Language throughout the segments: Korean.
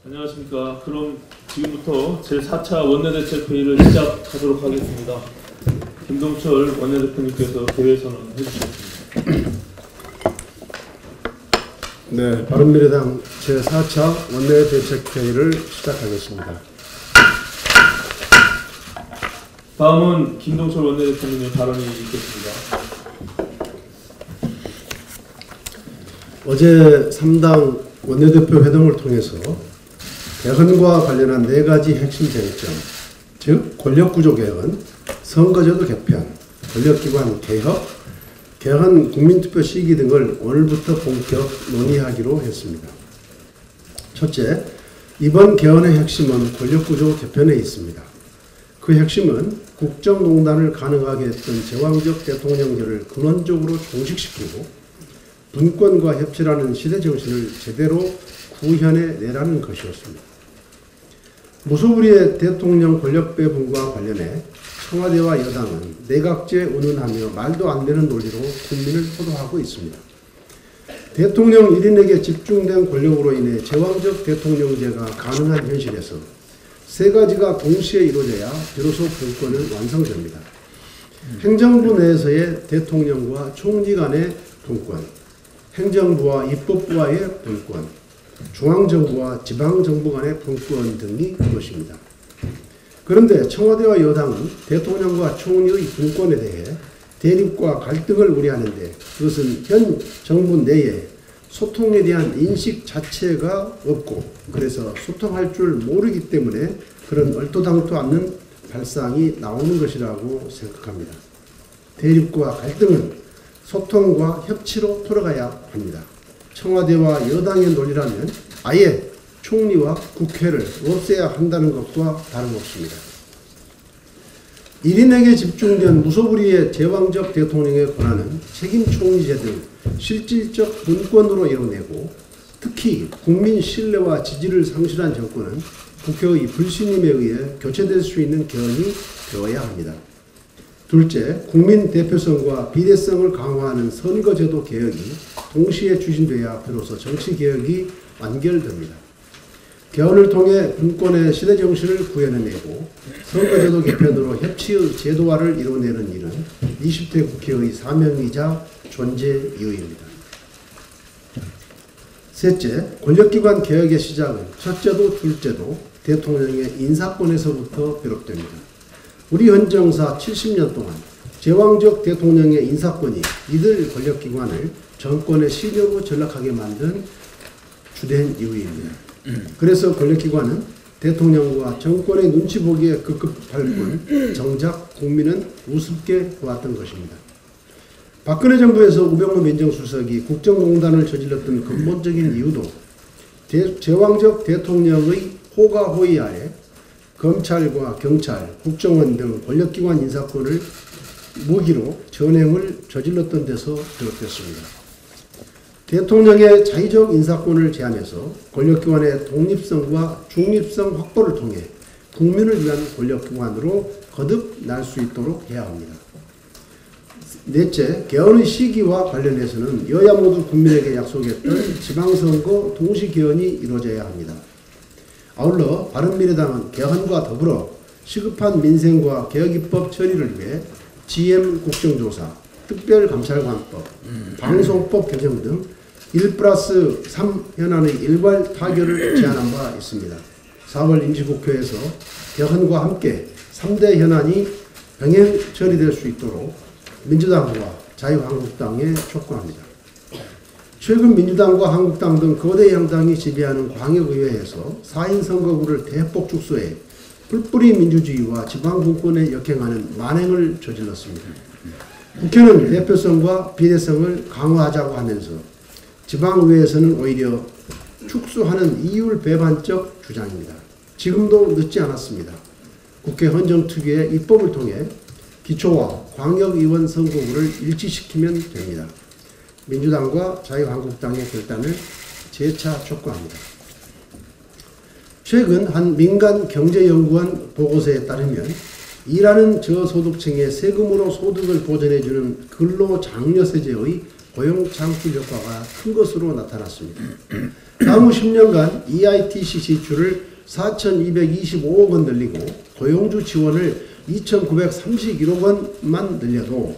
안녕하십니까. 그럼 지금부터 제4차 원내대책회의를 시작하도록 하겠습니다. 김동철 원내대표님께서 개회 선언을 해주셨습니다. 네, 바른미래당 제4차 원내대책회의를 시작하겠습니다. 다음은 김동철 원내대표님의 발언이 있겠습니다. 어제 3당 원내대표 회동을 통해서 개헌과 관련한 4가지 핵심 쟁점, 즉 권력구조 개헌, 선거제도 개편, 권력기관 개혁, 개헌 국민투표 시기 등을 오늘부터 본격 논의하기로 했습니다. 첫째, 이번 개헌의 핵심은 권력구조 개편에 있습니다. 그 핵심은 국정농단을 가능하게 했던 제왕적 대통령제를 근원적으로 종식시키고 분권과 협치라는 시대정신을 제대로 구현해내라는 것이었습니다. 무소불위의 대통령 권력 배분과 관련해 청와대와 여당은 내각제 운운하며 말도 안 되는 논리로 국민을 호도하고 있습니다. 대통령 1인에게 집중된 권력으로 인해 제왕적 대통령제가 가능한 현실에서 3가지가 동시에 이루어져야 비로소 분권은 완성됩니다. 행정부 내에서의 대통령과 총리 간의 분권, 행정부와 입법부와의 분권, 중앙정부와 지방정부 간의 분권 등이 그것입니다. 그런데 청와대와 여당은 대통령과 총리의 분권에 대해 대립과 갈등을 우려하는데 그것은 현 정부 내에 소통에 대한 인식 자체가 없고 그래서 소통할 줄 모르기 때문에 그런 얼토당토 않는 발상이 나오는 것이라고 생각합니다. 대립과 갈등은 소통과 협치로 풀어가야 합니다. 청와대와 여당의 논리라면 아예 총리와 국회를 없애야 한다는 것과 다름없습니다. 1인에게 집중된 무소불위의 제왕적 대통령의 권한은 책임 총리제 등 실질적 분권으로 이뤄내고 특히 국민 신뢰와 지지를 상실한 정권은 국회의 불신임에 의해 교체될 수 있는 개헌이 되어야 합니다. 둘째, 국민 대표성과 비례성을 강화하는 선거제도 개혁이 동시에 추진돼야 비로소 정치개혁이 완결됩니다. 개헌을 통해 분권의 시대정신을 구현해내고 선거제도 개편으로 협치의 제도화를 이뤄내는 일은 20대 국회의 사명이자 존재 이유입니다. 셋째, 권력기관 개혁의 시작은 첫째도 둘째도 대통령의 인사권에서부터 비롯됩니다. 우리 헌정사 70년 동안 제왕적 대통령의 인사권이 이들 권력기관을 정권의 신여로 전락하게 만든 주된 이유입니다. 그래서 권력기관은 대통령과 정권의 눈치 보기에 급급할 뿐 정작 국민은 우습게 보았던 것입니다. 박근혜 정부에서 우병우 민정수석이 국정농단을 저질렀던 근본적인 이유도 제왕적 대통령의 호가호의 아래 검찰과 경찰, 국정원 등 권력기관 인사권을 무기로 전횡을 저질렀던 데서 비롯됐습니다. 대통령의 자의적 인사권을 제한해서 권력기관의 독립성과 중립성 확보를 통해 국민을 위한 권력기관으로 거듭날 수 있도록 해야 합니다. 넷째, 개헌의 시기와 관련해서는 여야 모두 국민에게 약속했던 지방선거 동시개헌이 이루어져야 합니다. 아울러 바른미래당은 개헌과 더불어 시급한 민생과 개혁입법 처리를 위해 GM 국정조사, 특별감찰관법, 방송법 개정 등 1+3 현안의 일괄 타결을 제안한 바 있습니다. 4월 임시국회에서 개헌과 함께 3대 현안이 병행 처리될 수 있도록 민주당과 자유한국당에 촉구합니다. 최근 민주당과 한국당 등 거대 양당이 지배하는 광역의회에서 4인 선거구를 대폭 축소해 풀뿌리 민주주의와 지방분권에 역행하는 만행을 저질렀습니다. 국회는 대표성과 비례성을 강화하자고 하면서 지방의회에서는 오히려 축소하는 이율 배반적 주장입니다. 지금도 늦지 않았습니다. 국회 헌정특위의 입법을 통해 기초와 광역의원 선거구를 일치시키면 됩니다. 민주당과 자유한국당의 결단을 재차 촉구합니다. 최근 한 민간 경제연구원 보고서에 따르면 일하는 저소득층의 세금으로 소득을 보전해주는 근로장려세제의 고용 창출 효과가 큰 것으로 나타났습니다. 향후 10년간 EITC 지출을 4,225억 원 늘리고 고용주 지원을 2,931억 원만 늘려도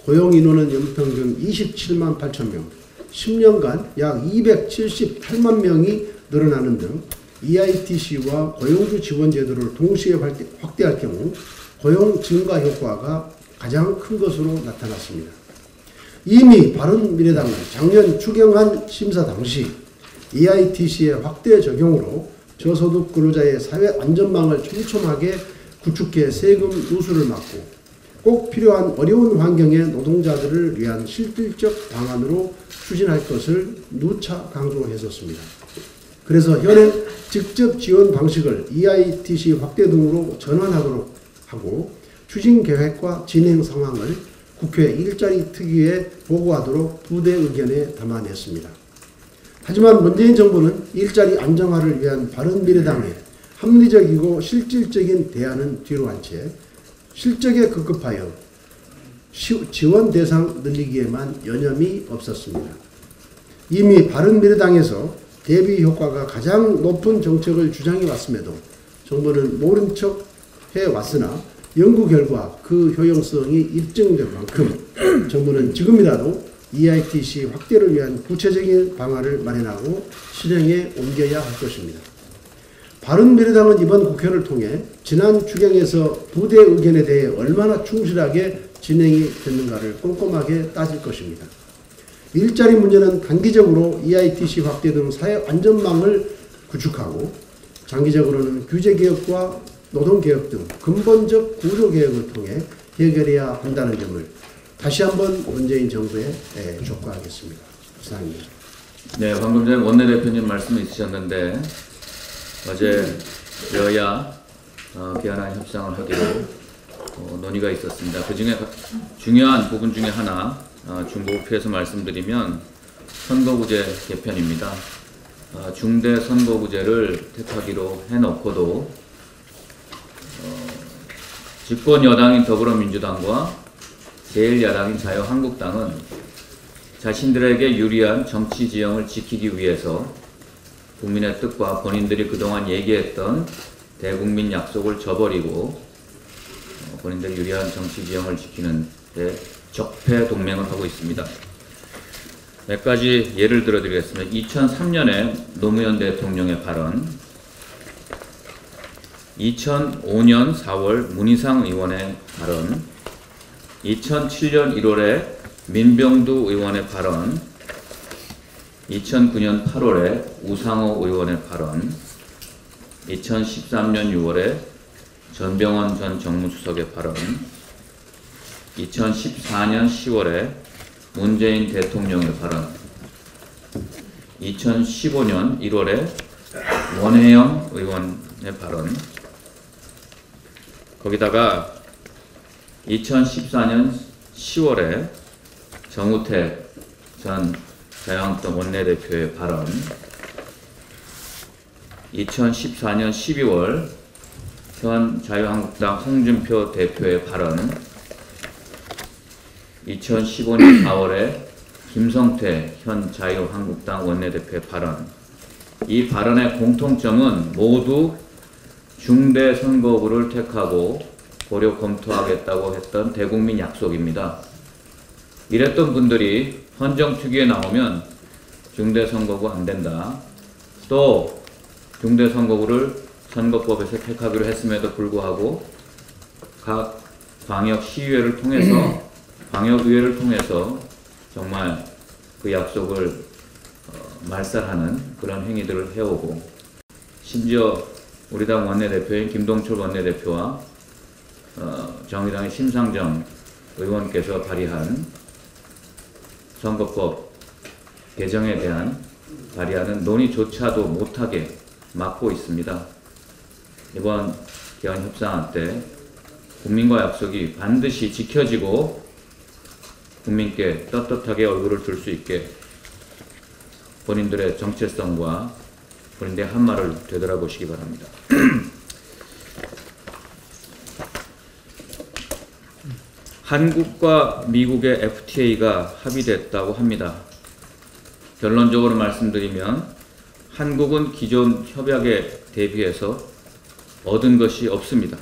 고용 인원은 연평균 27만 8천 명, 10년간 약 278만 명이 늘어나는 등 EITC와 고용주 지원 제도를 동시에 확대할 경우 고용 증가 효과가 가장 큰 것으로 나타났습니다. 이미 바른미래당은 작년 추경안 심사 당시 EITC의 확대 적용으로 저소득 근로자의 사회 안전망을 촘촘하게 구축해 세금 누수를 막고 꼭 필요한 어려운 환경의 노동자들을 위한 실질적 방안으로 추진할 것을 누차 강조했었습니다. 그래서 현행 직접 지원 방식을 EITC 확대 등으로 전환하도록 하고 추진 계획과 진행 상황을 국회 일자리 특위에 보고하도록 부대 의견에 담아냈습니다. 하지만 문재인 정부는 일자리 안정화를 위한 바른미래당의 합리적이고 실질적인 대안은 뒤로 한 채 실적에 급급하여 지원 대상 늘리기에만 여념이 없었습니다. 이미 바른미래당에서 대비 효과가 가장 높은 정책을 주장해 왔음에도 정부는 모른 척 해왔으나 연구 결과 그 효용성이 입증된 만큼 정부는 지금이라도 EITC 확대를 위한 구체적인 방안을 마련하고 실행에 옮겨야 할 것입니다. 바른미래당은 이번 국회를 통해 지난 추경에서 부대 의견에 대해 얼마나 충실하게 진행이 됐는가를 꼼꼼하게 따질 것입니다. 일자리 문제는 단기적으로 EITC 확대 등 사회 안전망을 구축하고 장기적으로는 규제개혁과 노동개혁 등 근본적 구조개혁을 통해 해결해야 한다는 점을 다시 한번 문재인 정부에 촉구하겠습니다. 이상입니다. 네, 방금 전에 원내대표님 말씀이 있으셨는데 어제 여야 개헌안 협상을 하기로 논의가 있었습니다. 그 중에 중요한 부분 중에 하나 중복해서 말씀드리면 선거구제 개편입니다. 중대 선거구제를 택하기로 해놓고도 집권 여당인 더불어민주당과 제1야당인 자유한국당은 자신들에게 유리한 정치 지형을 지키기 위해서 국민의 뜻과 본인들이 그동안 얘기했던 대국민 약속을 저버리고 본인들이 유리한 정치 지형을 지키는 데 적폐 동맹을 하고 있습니다. 몇 가지 예를 들어드리겠습니다. 2003년에 노무현 대통령의 발언, 2005년 4월 문희상 의원의 발언, 2007년 1월에 민병두 의원의 발언, 2009년 8월에 우상호 의원의 발언, 2013년 6월에 전병헌 전 정무수석의 발언, 2014년 10월에 문재인 대통령의 발언, 2015년 1월에 원혜영 의원의 발언, 거기다가 2014년 10월에 정우택 전 자유한국당 원내대표의 발언, 2014년 12월 현 자유한국당 홍준표 대표의 발언, 2015년 4월에 김성태 현 자유한국당 원내대표의 발언, 이 발언의 공통점은 모두 중대 선거구를 택하고 고려 검토하겠다고 했던 대국민 약속입니다. 이랬던 분들이 헌정특위에 나오면 중대선거구 안 된다. 또 중대선거구를 선거법에서 택하기로 했음에도 불구하고 각 광역시의회를 통해서 광역의회를 통해서 정말 그 약속을 말살하는 그런 행위들을 해오고, 심지어 우리 당 원내대표인 김동철 원내대표와 정의당의 심상정 의원께서 발의한 선거법 개정에 대한 발의하는 논의조차도 못하게 막고 있습니다. 이번 개헌 협상할 때 국민과 약속이 반드시 지켜지고 국민께 떳떳하게 얼굴을 들 수 있게 본인들의 정체성과 본인들의 한 말을 되돌아보시기 바랍니다. 한국과 미국의 FTA가 합의됐다고 합니다. 결론적으로 말씀드리면 한국은 기존 협약에 대비해서 얻은 것이 없습니다.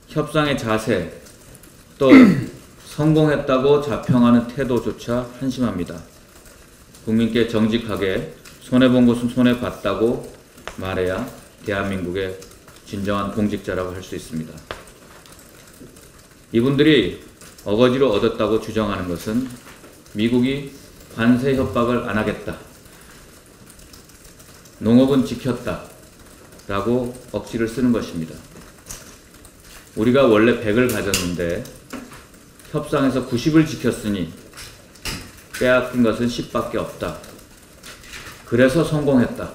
협상의 자세, 또 성공했다고 자평하는 태도조차 한심합니다. 국민께 정직하게 손해본 것은 손해봤다고 말해야 대한민국의 진정한 공직자라고 할 수 있습니다. 이분들이 어거지로 얻었다고 주장하는 것은 미국이 관세 협박을 안 하겠다, 농업은 지켰다 라고 억지를 쓰는 것입니다. 우리가 원래 100을 가졌는데 협상에서 90을 지켰으니 빼앗긴 것은 10밖에 없다. 그래서 성공했다.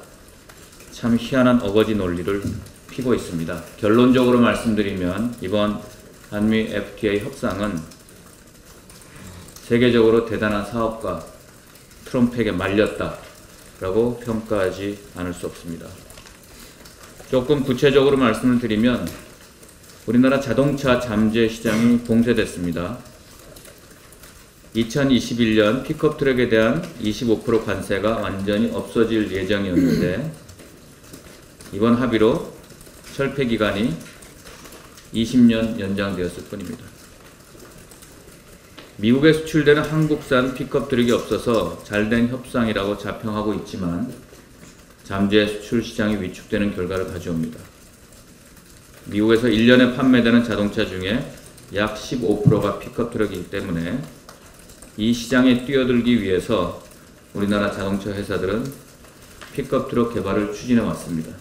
참 희한한 어거지 논리를 피고 있습니다. 결론적으로 말씀드리면 이번 한미 FTA 협상은 세계적으로 대단한 사업가 트럼프에게 말렸다라고 평가하지 않을 수 없습니다. 조금 구체적으로 말씀을 드리면 우리나라 자동차 잠재 시장이 봉쇄됐습니다. 2021년 픽업 트럭에 대한 25% 관세가 완전히 없어질 예정이었는데 이번 합의로 철폐 기간이 20년 연장되었을 뿐입니다. 미국에 수출되는 한국산 픽업 트럭이 없어서 잘된 협상이라고 자평하고 있지만 잠재 수출 시장이 위축되는 결과를 가져옵니다. 미국에서 1년에 판매되는 자동차 중에 약 15%가 픽업 트럭이기 때문에 이 시장에 뛰어들기 위해서 우리나라 자동차 회사들은 픽업 트럭 개발을 추진해 왔습니다.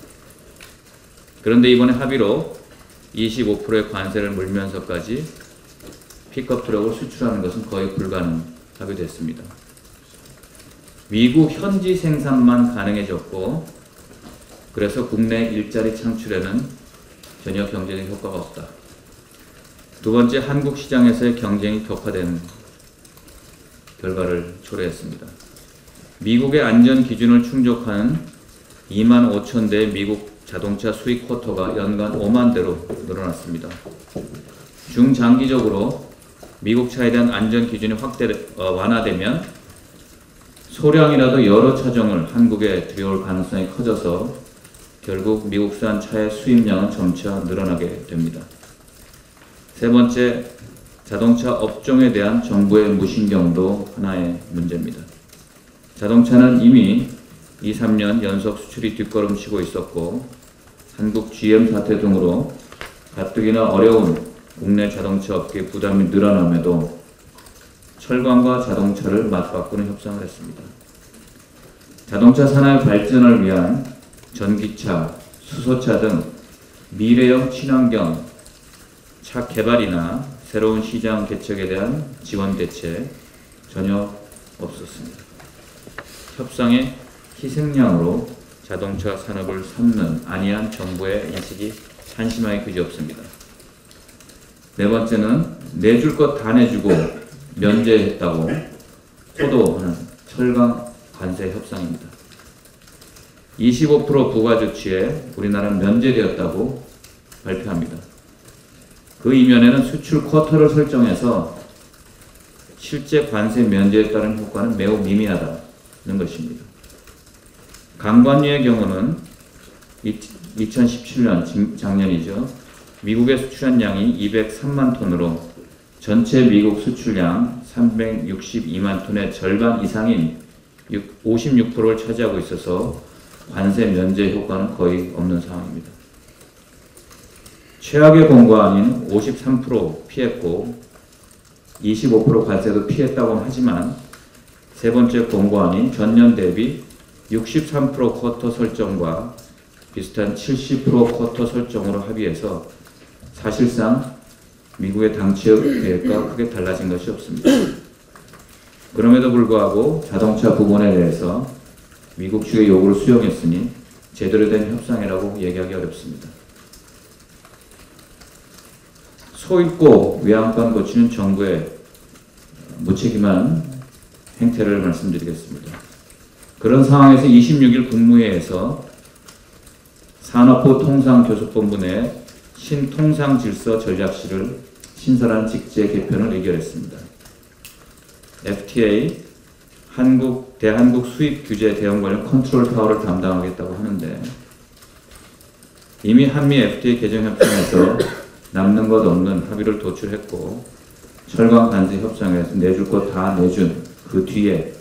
그런데 이번에 합의로 25%의 관세를 물면서까지 픽업 트럭을 수출하는 것은 거의 불가능하게 됐습니다. 미국 현지 생산만 가능해졌고 그래서 국내 일자리 창출에는 전혀 경제적 효과가 없다. 두 번째, 한국 시장에서의 경쟁이 격화되는 결과를 초래했습니다. 미국의 안전 기준을 충족하는 2만 5천 대의 미국 자동차 수입 쿼터가 연간 5만 대로 늘어났습니다. 중장기적으로 미국 차에 대한 안전 기준이 완화되면 소량이라도 여러 차종을 한국에 들여올 가능성이 커져서 결국 미국산 차의 수입량은 점차 늘어나게 됩니다. 세 번째, 자동차 업종에 대한 정부의 무신경도 하나의 문제입니다. 자동차는 이미 2, 3년 연속 수출이 뒷걸음치고 있었고 한국 GM 사태 등으로 가뜩이나 어려운 국내 자동차 업계의 부담이 늘어남에도 철강과 자동차를 맞바꾸는 협상을 했습니다. 자동차 산업의 발전을 위한 전기차, 수소차 등 미래형 친환경 차 개발이나 새로운 시장 개척에 대한 지원 대책 전혀 없었습니다. 협상의 희생양으로 자동차 산업을 삼는 안이한 정부의 인식이 한심하게 그지없습니다. 네 번째는 내줄 것 다 내주고 면제했다고 호도하는 철강 관세 협상입니다. 25% 부과 조치에 우리나라는 면제되었다고 발표합니다. 그 이면에는 수출 쿼터를 설정해서 실제 관세 면제에 따른 효과는 매우 미미하다는 것입니다. 강관유의 경우는 2017년 작년이죠. 미국에 수출한 양이 203만 톤으로 전체 미국 수출량 362만 톤의 절반 이상인 56%를 차지하고 있어서 관세 면제 효과는 거의 없는 상황입니다. 최악의 공고안인 53% 피했고 25% 관세도 피했다고 하지만 세 번째 공고안인 전년 대비 63% 쿼터 설정과 비슷한 70% 쿼터 설정으로 합의해서 사실상 미국의 당취 계획과 크게 달라진 것이 없습니다. 그럼에도 불구하고 자동차 부분에 대해서 미국 측의 요구를 수용했으니 제대로 된 협상이라고 얘기하기 어렵습니다. 소 읽고 외양간 고치는 정부의 무책임한 행태를 말씀드리겠습니다. 그런 상황에서 26일 국무회에서 산업부 통상교섭본부 내 신통상질서 전략실을 신설한 직제 개편을 의결했습니다. FTA, 대한국 수입 규제 대응 관련 컨트롤 타워를 담당하겠다고 하는데 이미 한미 FTA 개정 협상에서 남는 것 없는 합의를 도출했고 철강 단지 협상에서 내줄 것 다 내준 그 뒤에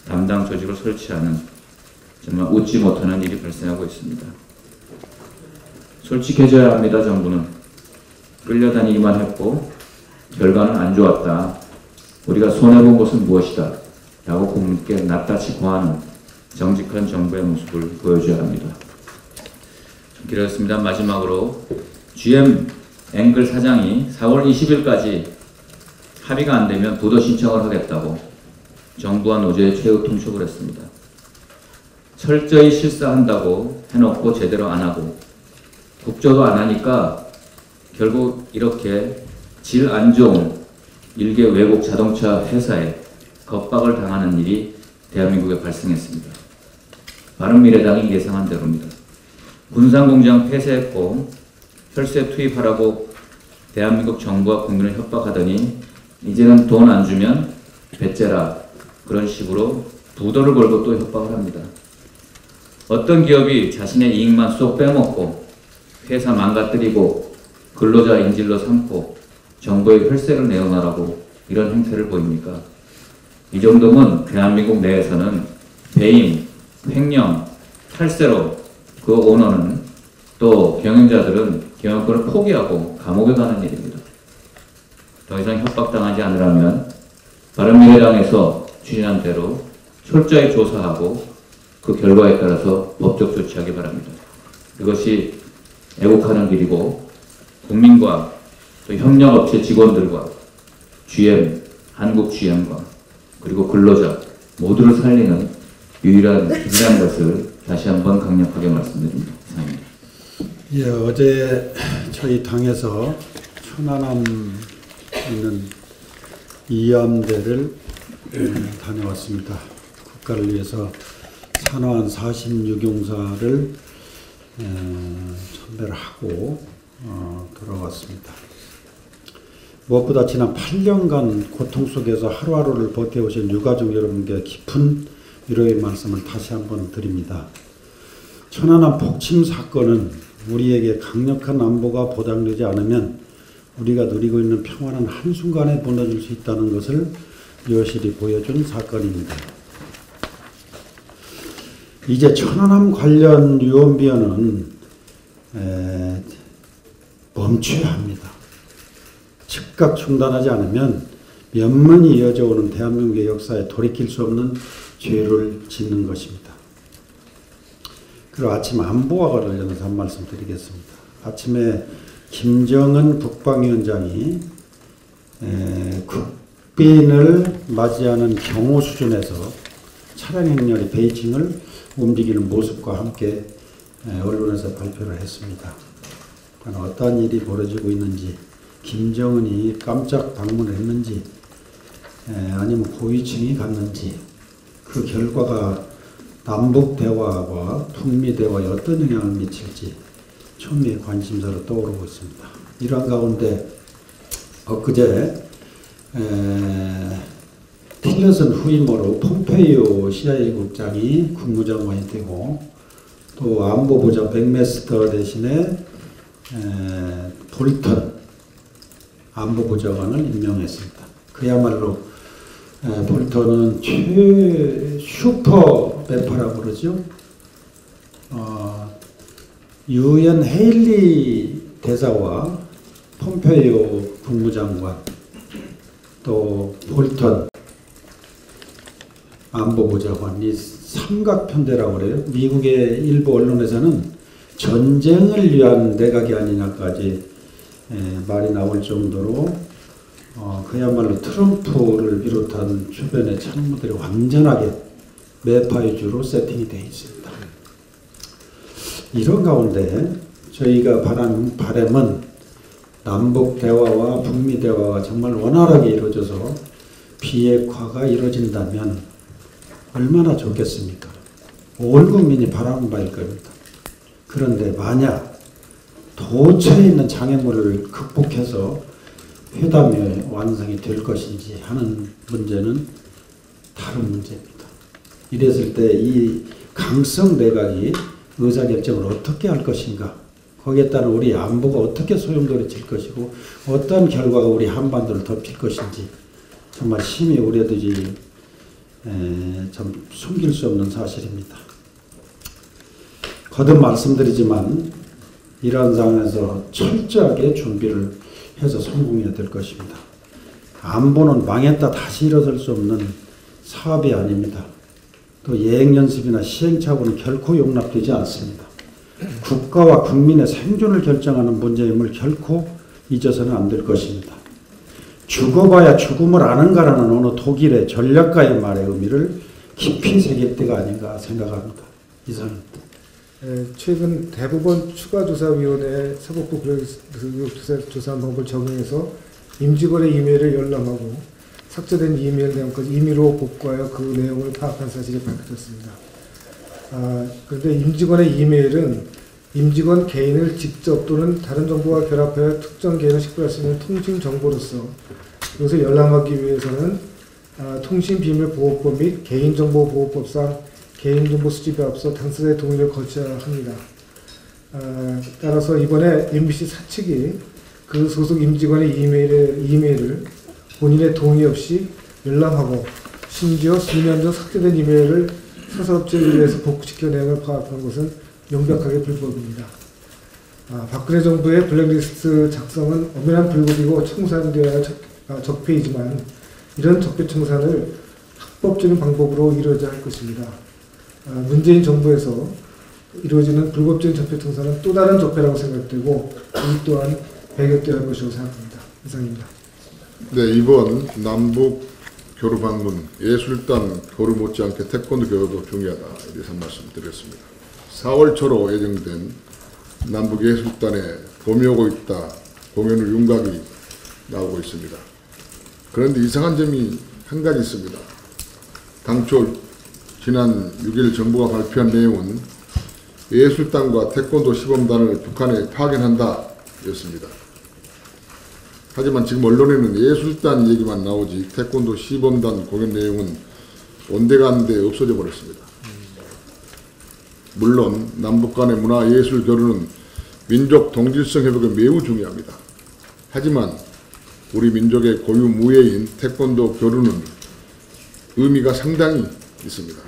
담당 조직을 설치하는 정말 웃지 못하는 일이 발생하고 있습니다. 솔직해져야 합니다. 정부는 끌려다니기만 했고 결과는 안 좋았다. 우리가 손해본 것은 무엇이다. 라고 국민께 낱낱이 고하는 정직한 정부의 모습을 보여줘야 합니다. 좀 길었습니다. 마지막으로 GM 앵글 사장이 4월 20일까지 합의가 안 되면 부도 신청을 하겠다고 정부와 노조에 최후 통촉을 했습니다. 철저히 실사한다고 해놓고 제대로 안 하고 국조도 안 하니까 결국 이렇게 질 안 좋은 일개 외국 자동차 회사에 겁박을 당하는 일이 대한민국에 발생했습니다. 바른미래당이 예상한 대로입니다. 군산공장 폐쇄했고 혈세 투입하라고 대한민국 정부와 국민을 협박하더니 이제는 돈 안 주면 배째라 그런 식으로 부도를 걸고 또 협박을 합니다. 어떤 기업이 자신의 이익만 쏙 빼먹고 회사 망가뜨리고 근로자 인질로 삼고 정부의 혈세를 내어놔라고 이런 행태를 보입니까? 이 정도면 대한민국 내에서는 배임, 횡령, 탈세로 그 오너는 또 경영자들은 경영권을 포기하고 감옥에 가는 일입니다. 더 이상 협박당하지 않으려면 바른미래당에서 추진한 대로 철저히 조사하고 그 결과에 따라서 법적 조치하기 바랍니다. 이것이 애국하는 길이고 국민과 또 협력업체 직원들과 GM, 한국 GM과 그리고 근로자 모두를 살리는 유일한 길이라는 것을 다시 한번 강력하게 말씀드립니다. 이상입니다. 예, 어제 저희 당에서 천안함 있는 이함대를 다녀왔습니다. 국가를 위해서 산화한 46용사를 참배를 하고 돌아왔습니다. 무엇보다 지난 8년간 고통 속에서 하루하루를 버텨오신 유가족 여러분께 깊은 위로의 말씀을 다시 한번 드립니다. 천안함 폭침 사건은 우리에게 강력한 안보가 보장되지 않으면 우리가 누리고 있는 평화는 한순간에 무너질 수 있다는 것을 여실히 보여준 사건입니다. 이제 천안함 관련 유언비어는 멈춰야 합니다. 즉각 중단하지 않으면 면면이 이어져 오는 대한민국의 역사에 돌이킬 수 없는 죄를 짓는 것입니다. 그리고 아침 안보와 관련해서 한 말씀 드리겠습니다. 아침에 김정은 국방위원장이 국빈을 맞이하는 경호 수준에서 차량 행렬이 베이징을 움직이는 모습과 함께 언론에서 발표를 했습니다. 어떠한 일이 벌어지고 있는지, 김정은이 깜짝 방문을 했는지, 아니면 고위층이 갔는지, 그 결과가 남북 대화와 북미 대화에 어떤 영향을 미칠지 초미의 관심사로 떠오르고 있습니다. 이러한 가운데 엊그제 틸러슨 후임으로 폼페이오 CIA 국장이 국무장관이 되고 또 안보보좌 백메스터 대신에 볼턴 안보보좌관을 임명했습니다. 그야말로 볼턴은 슈퍼 매파라고 그러죠. 유엔 헤일리 대사와 폼페이오 국무장관 또 볼턴 안보보좌관이 삼각편대라고 그래요. 미국의 일부 언론에서는 전쟁을 위한 내각이 아니냐까지 말이 나올 정도로 그야말로 트럼프를 비롯한 주변의 참모들이 완전하게 매파 위주로 세팅이 되어 있습니다. 이런 가운데 저희가 바라는 바람은 남북 대화와 북미 대화가 정말 원활하게 이루어져서 비핵화가 이루어진다면 얼마나 좋겠습니까? 온 국민이 바라는 바일 겁니다. 그런데 만약 도처에 있는 장애물을 극복해서 회담이 완성이 될 것인지 하는 문제는 다른 문제입니다. 이랬을 때 이 강성 내각이 의사결정을 어떻게 할 것인가, 거기에 따른 우리 안보가 어떻게 소용돌이칠 것이고 어떤 결과가 우리 한반도를 덮칠 것인지 정말 심히 우려되지 좀 숨길 수 없는 사실입니다. 거듭 말씀드리지만 이러한 상황에서 철저하게 준비를 해서 성공해야 될 것입니다. 안보는 망했다 다시 일어설 수 없는 사업이 아닙니다. 또 예행연습이나 시행착오는 결코 용납되지 않습니다. 국가와 국민의 생존을 결정하는 문제임을 결코 잊어서는 안 될 것입니다. 죽어봐야 죽음을 아는가라는 어느 독일의 전략가의 말의 의미를 깊이 새길 때가 아닌가 생각합니다. 이상입니다. 최근 대법원 추가조사위원회 사법부 조사한 방법을 적용해서 임직원의 이메일을 열람하고 삭제된 이메일 내용까지 임의로 복구하여 그 내용을 파악한 사실이 밝혀졌습니다. 그런데 임직원의 이메일은 임직원 개인을 직접 또는 다른 정보와 결합하여 특정 개인을 식별할 수 있는 통신 정보로서 이것을 열람하기 위해서는 통신비밀보호법 및 개인정보보호법상 개인정보 수집에 앞서 당사자의 동의를 거쳐야 합니다. 따라서 이번에 MBC 사측이 그 소속 임직원의 이메일을 본인의 동의 없이 열람하고 심지어 수년 전 삭제된 이메일을 사설업체에 의해서 복구시켜 내용을 파악한 것은 명백하게 불법입니다. 박근혜 정부의 블랙리스트 작성은 엄연한 불법이고 청산되어야 적폐이지만 이런 적폐 청산을 합법적인 방법으로 이루어져야 할 것입니다. 문재인 정부에서 이루어지는 불법적인 적폐 청산은 또 다른 적폐라고 생각되고 이 또한 배격되어야 할 것이라고 생각합니다. 이상입니다. 네, 이번 남북 교류 방문 예술단 교류 못지않게 태권도 교류도 중요하다 이래서 말씀드렸습니다. 4월 초로 예정된 남북 예술단에 봄이 오고 있다 공연의 윤곽이 나오고 있습니다. 그런데 이상한 점이 한 가지 있습니다. 당초 지난 6일 정부가 발표한 내용은 예술단과 태권도 시범단을 북한에 파견한다 였습니다. 하지만 지금 언론에는 예술단 얘기만 나오지 태권도 시범단 공연 내용은 온데간데 없어져 버렸습니다. 물론 남북 간의 문화예술 교류는 민족 동질성 회복에 매우 중요합니다. 하지만 우리 민족의 고유 무예인 태권도 교류는 의미가 상당히 있습니다.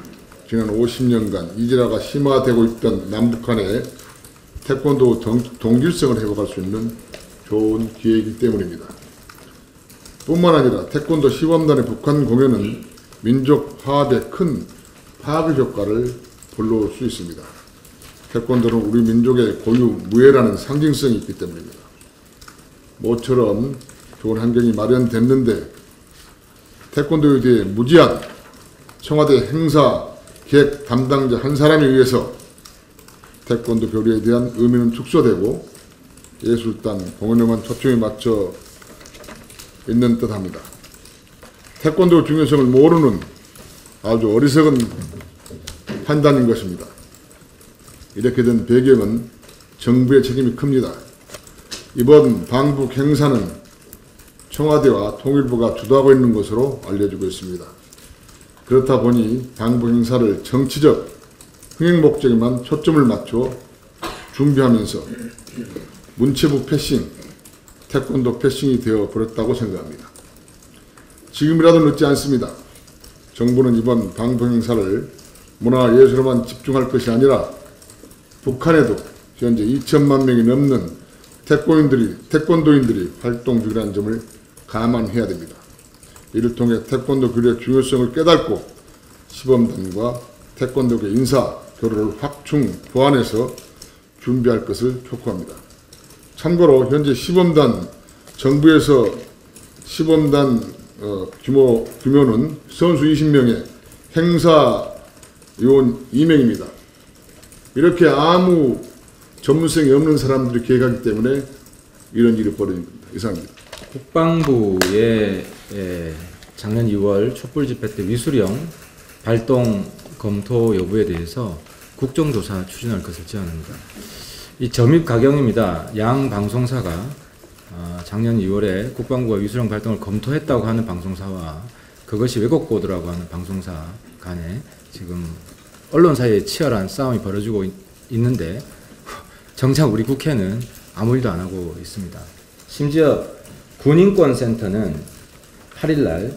지난 50년간 이질화가 심화되고 있던 남북 간의 태권도 동질성을 회복할 수 있는 좋은 기회이기 때문입니다. 뿐만 아니라 태권도 시범단의 북한 공연은 민족 화합에 큰 파급 효과를 불러올 수 있습니다. 태권도는 우리 민족의 고유 무예라는 상징성이 있기 때문입니다. 모처럼 좋은 환경이 마련됐는데 태권도에 대해 무지한 청와대 행사 기획 담당자 한 사람에 의해서 태권도 교류에 대한 의미는 축소되고 예술단 공연에만 초점이 맞춰 있는 듯합니다. 태권도 중요성을 모르는 아주 어리석은 판단인 것입니다. 이렇게 된 배경은 정부의 책임이 큽니다. 이번 방북 행사는 청와대와 통일부가 주도하고 있는 것으로 알려지고 있습니다. 그렇다 보니 방북 행사를 정치적 흥행 목적에만 초점을 맞춰 준비하면서 문체부 패싱, 태권도 패싱이 되어 버렸다고 생각합니다. 지금이라도 늦지 않습니다. 정부는 이번 방북 행사를 문화예술에만 집중할 것이 아니라 북한에도 현재 2천만 명이 넘는 태권도인들이 활동 중이라는 점을 감안해야 됩니다. 이를 통해 태권도 교류의 중요성을 깨닫고 시범단과 태권도계 인사 교류를 확충 보완해서 준비할 것을 촉구합니다. 참고로 현재 시범단 정부에서 시범단 규모는 선수 20명에 행사 요원 2명입니다. 이렇게 아무 전문성이 없는 사람들이 계획하기 때문에 이런 일이 벌어진 겁니다. 이상입니다. 국방부의 작년 2월 촛불 집회 때 위수령 발동 검토 여부에 대해서 국정조사 추진할 것을 제안합니다. 이 점입 가경입니다. 양 방송사가 작년 2월에 국방부가 위수령 발동을 검토했다고 하는 방송사와 그것이 왜곡 보도라고 하는 방송사 간에 지금 언론사이에 치열한 싸움이 벌어지고 있는데 정작 우리 국회는 아무 일도 안 하고 있습니다. 심지어 군인권센터는 8일날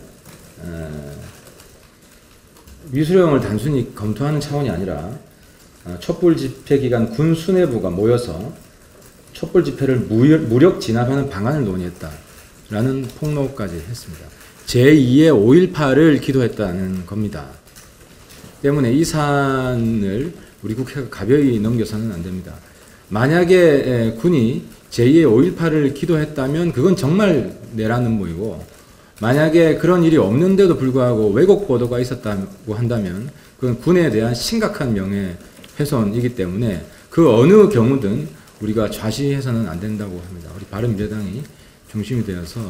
위수령을 단순히 검토하는 차원이 아니라 촛불 집회 기간 군 수뇌부가 모여서 촛불 집회를 무력 진압하는 방안을 논의했다라는 폭로까지 했습니다. 제2의 5.18을 기도했다는 겁니다. 때문에 이 사안을 우리 국회가 가벼이 넘겨서는 안 됩니다. 만약에 군이 제2의 5.18을 기도했다면 그건 정말 내라는 모이고, 만약에 그런 일이 없는데도 불구하고 왜곡 보도가 있었다고 한다면 그건 군에 대한 심각한 명예훼손이기 때문에 그 어느 경우든 우리가 좌시해서는 안 된다고 합니다. 우리 바른미래당이 중심이 되어서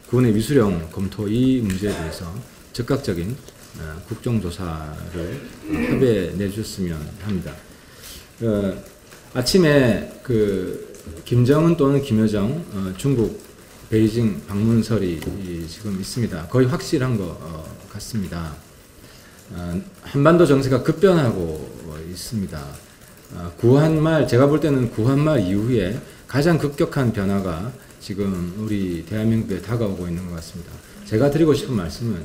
군의 위수령 검토 이 문제에 대해서 즉각적인 국정조사를 협의해 내주셨으면 합니다. 아침에 김정은 또는 김여정 중국 베이징 방문설이 지금 있습니다. 거의 확실한 것 같습니다. 한반도 정세가 급변하고 있습니다. 구한말, 제가 볼 때는 구한말 이후에 가장 급격한 변화가 지금 우리 대한민국에 다가오고 있는 것 같습니다. 제가 드리고 싶은 말씀은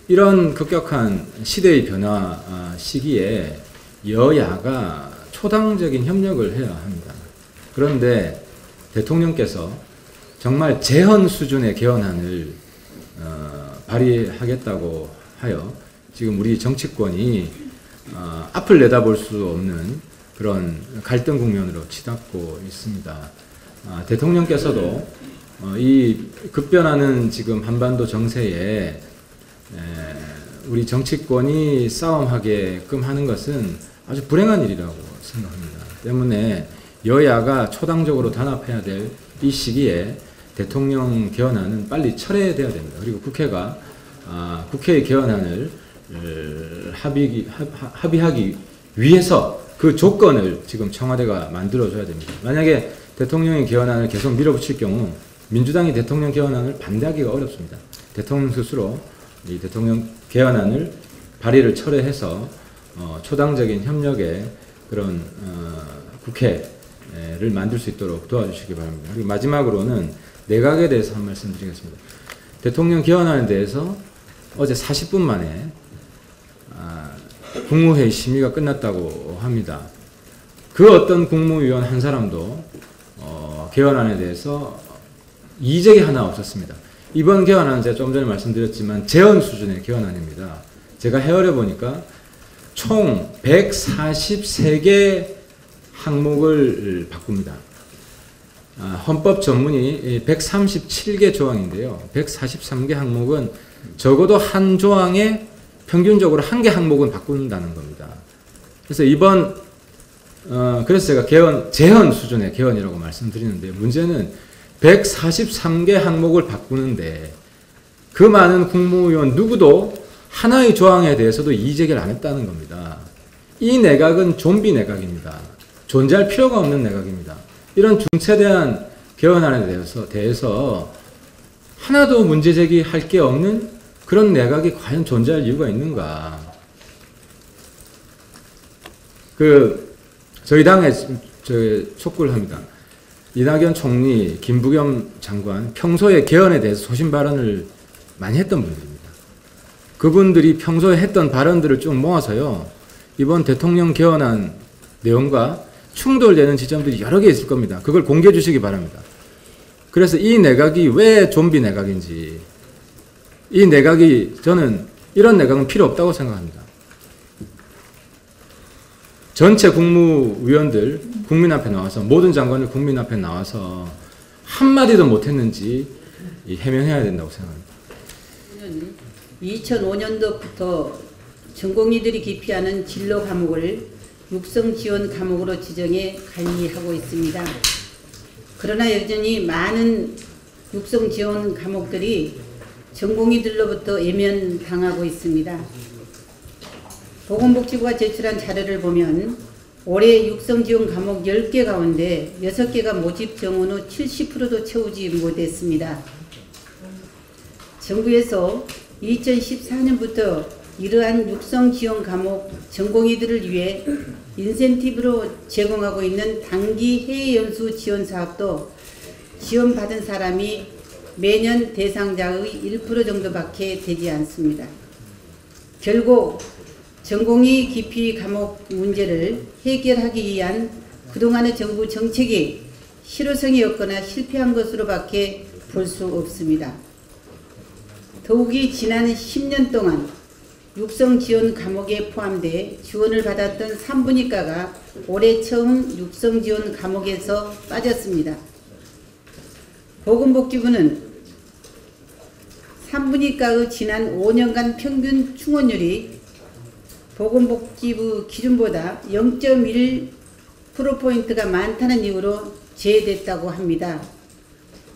이런 급격한 시대의 변화 시기에 여야가 초당적인 협력을 해야 합니다. 그런데 대통령께서 정말 재헌 수준의 개헌안을 발의하겠다고 하여 지금 우리 정치권이 앞을 내다볼 수 없는 그런 갈등 국면으로 치닫고 있습니다. 대통령께서도 이 급변하는 지금 한반도 정세에 우리 정치권이 싸움하게끔 하는 것은 아주 불행한 일이라고 생각합니다. 때문에 여야가 초당적으로 단합해야 될 이 시기에 대통령 개헌안은 빨리 철회돼야 됩니다. 그리고 국회가 국회의 개헌안을 합의하기 위해서 그 조건을 지금 청와대가 만들어줘야 됩니다. 만약에 대통령의 개헌안을 계속 밀어붙일 경우 민주당이 대통령 개헌안을 반대하기가 어렵습니다. 대통령 스스로 이 대통령 개헌안을 발의를 철회해서 초당적인 협력의 그런 국회를 만들 수 있도록 도와주시기 바랍니다. 그리고 마지막으로는 내각에 대해서 한 말씀 드리겠습니다. 대통령 개헌안에 대해서 어제 40분 만에 국무회의 심의가 끝났다고 합니다. 그 어떤 국무위원 한 사람도 개헌안에 대해서 이의제기 하나 없었습니다. 이번 개헌안은 제가 좀 전에 말씀드렸지만 재헌 수준의 개헌안입니다. 제가 헤아려 보니까 총 143개 항목을 바꿉니다. 헌법 전문이 137개 조항인데요. 143개 항목은 적어도 한 조항에 평균적으로 한 개 항목은 바꾼다는 겁니다. 그래서 그래서 제가 재헌 수준의 개헌이라고 말씀드리는데, 문제는 143개 항목을 바꾸는데 그 많은 국무위원 누구도 하나의 조항에 대해서도 이의제기를 안 했다는 겁니다. 이 내각은 좀비 내각입니다. 존재할 필요가 없는 내각입니다. 이런 중차대한 개헌안에 대해서 하나도 문제제기할 게 없는 그런 내각이 과연 존재할 이유가 있는가. 저희 당에 촉구를 합니다. 이낙연 총리, 김부겸 장관 평소에 개헌에 대해서 소신 발언을 많이 했던 분들입니다. 그분들이 평소에 했던 발언들을 쭉 모아서요, 이번 대통령 개헌안 내용과 충돌되는 지점들이 여러 개 있을 겁니다. 그걸 공개해 주시기 바랍니다. 그래서 이 내각이 왜 좀비 내각인지, 이 내각이, 저는 이런 내각은 필요 없다고 생각합니다. 전체 국무위원들 국민 앞에 나와서, 모든 장관들 국민 앞에 나와서 한마디도 못했는지 해명해야 된다고 생각합니다. 2005년도부터 전공의들이 기피하는 진로 과목을 육성 지원 과목으로 지정해 관리하고 있습니다. 그러나 여전히 많은 육성 지원 과목들이 전공의들로부터 외면당하고 있습니다. 보건복지부가 제출한 자료를 보면 올해 육성지원 과목 10개 가운데 6개가 모집 정원 후 70%도 채우지 못했습니다. 정부에서 2014년부터 이러한 육성지원 과목 전공의들을 위해 인센티브로 제공하고 있는 단기 해외연수 지원 사업도 지원받은 사람이 매년 대상자의 1% 정도밖에 되지 않습니다. 결국 전공의 기피 과목 문제를 해결하기 위한 그동안의 정부 정책이 실효성이 없거나 실패한 것으로밖에 볼 수 없습니다. 더욱이 지난 10년 동안 육성 지원 과목에 포함돼 지원을 받았던 산부인과가 올해 처음 육성 지원 과목에서 빠졌습니다. 보건복지부는 산부인과의 지난 5년간 평균 충원율이 보건복지부 기준보다 0.1%포인트가 많다는 이유로 제외됐다고 합니다.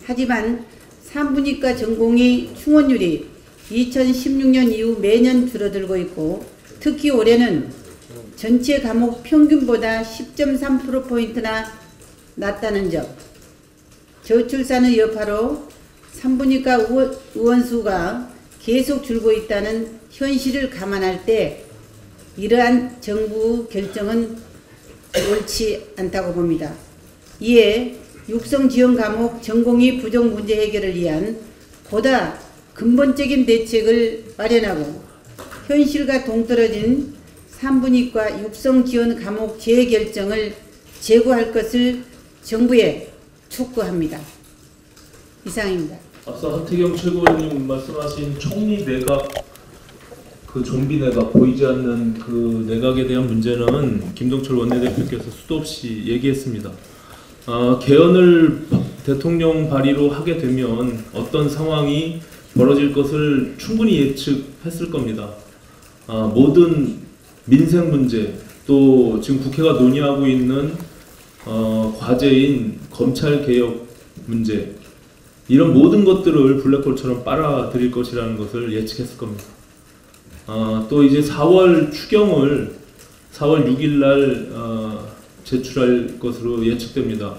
하지만 산부인과 전공의 충원율이 2016년 이후 매년 줄어들고 있고 특히 올해는 전체 과목 평균보다 10.3%포인트나 낮다는 점, 저출산의 여파로 산부인과 의원수가 계속 줄고 있다는 현실을 감안할 때 이러한 정부 결정은 옳지 않다고 봅니다. 이에 육성 지원 과목 전공의 부족 문제 해결을 위한 보다 근본적인 대책을 마련하고 현실과 동떨어진 산부인과 육성 지원 과목 재결정을 제고할 것을 정부에 촉구합니다. 이상입니다. 앞서 하태경 최고위원님 말씀하신 총리 내각, 그 좀비 내각, 보이지 않는 그 내각에 대한 문제는 김동철 원내대표께서 수도 없이 얘기했습니다. 개헌을 대통령 발의로 하게 되면 어떤 상황이 벌어질 것을 충분히 예측했을 겁니다. 모든 민생 문제, 또 지금 국회가 논의하고 있는 과제인 검찰개혁 문제, 이런 모든 것들을 블랙홀처럼 빨아들일 것이라는 것을 예측했을 겁니다. 또 이제 4월 추경을 4월 6일 날 제출할 것으로 예측됩니다.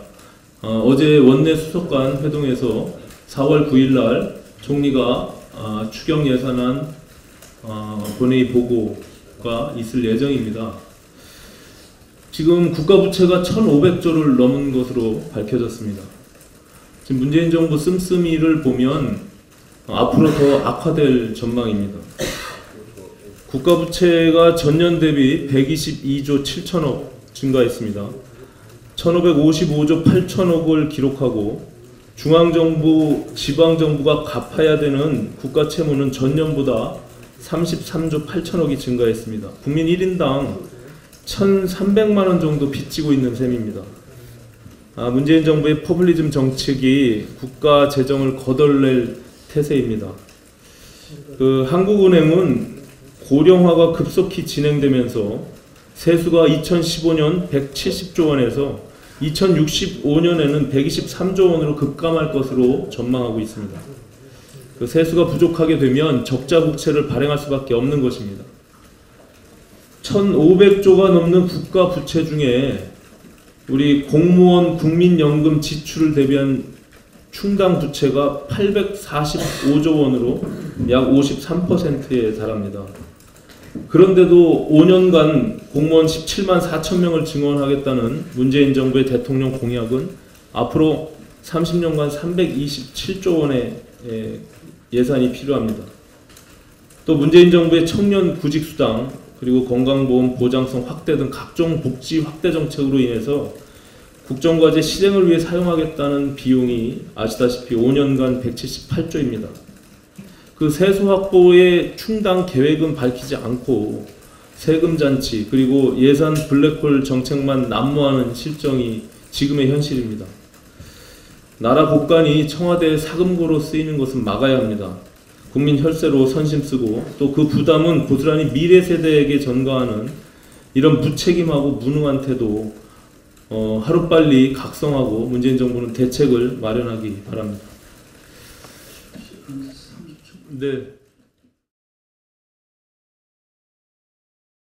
어제 원내 수석관 회동에서 4월 9일 날 총리가 추경 예산안 본회의 보고가 있을 예정입니다. 지금 국가 부채가 1,500조를 넘은 것으로 밝혀졌습니다. 지금 문재인 정부 씀씀이를 보면 앞으로 더 악화될 전망입니다. 국가 부채가 전년 대비 122조 7천억 증가했습니다. 1,555조 8천억을 기록하고 중앙정부, 지방정부가 갚아야 되는 국가 채무는 전년보다 33조 8천억이 증가했습니다. 국민 1인당 1,300만 원 정도 빚지고 있는 셈입니다. 문재인 정부의 포퓰리즘 정책이 국가 재정을 거덜낼 태세입니다. 한국은행은 고령화가 급속히 진행되면서 세수가 2015년 170조 원에서 2065년에는 123조 원으로 급감할 것으로 전망하고 있습니다. 세수가 부족하게 되면 적자 국채를 발행할 수밖에 없는 것입니다. 1,500조가 넘는 국가 부채 중에 우리 공무원 국민연금 지출을 대비한 충당 부채가 845조 원으로 약 53%에 달합니다. 그런데도 5년간 공무원 17만 4천 명을 증원하겠다는 문재인 정부의 대통령 공약은 앞으로 30년간 327조 원의 예산이 필요합니다. 또 문재인 정부의 청년 구직수당 그리고 건강보험 보장성 확대 등 각종 복지 확대 정책으로 인해서 국정과제 실행을 위해 사용하겠다는 비용이 아시다시피 5년간 178조입니다. 그 세수 확보의 충당 계획은 밝히지 않고 세금 잔치 그리고 예산 블랙홀 정책만 난무하는 실정이 지금의 현실입니다. 나라 곳간이 청와대의 사금고로 쓰이는 것은 막아야 합니다. 국민 혈세로 선심 쓰고 또 그 부담은 고스란히 미래 세대에게 전가하는 이런 무책임하고 무능한 태도 하루빨리 각성하고 문재인 정부는 대책을 마련하기 바랍니다. 네.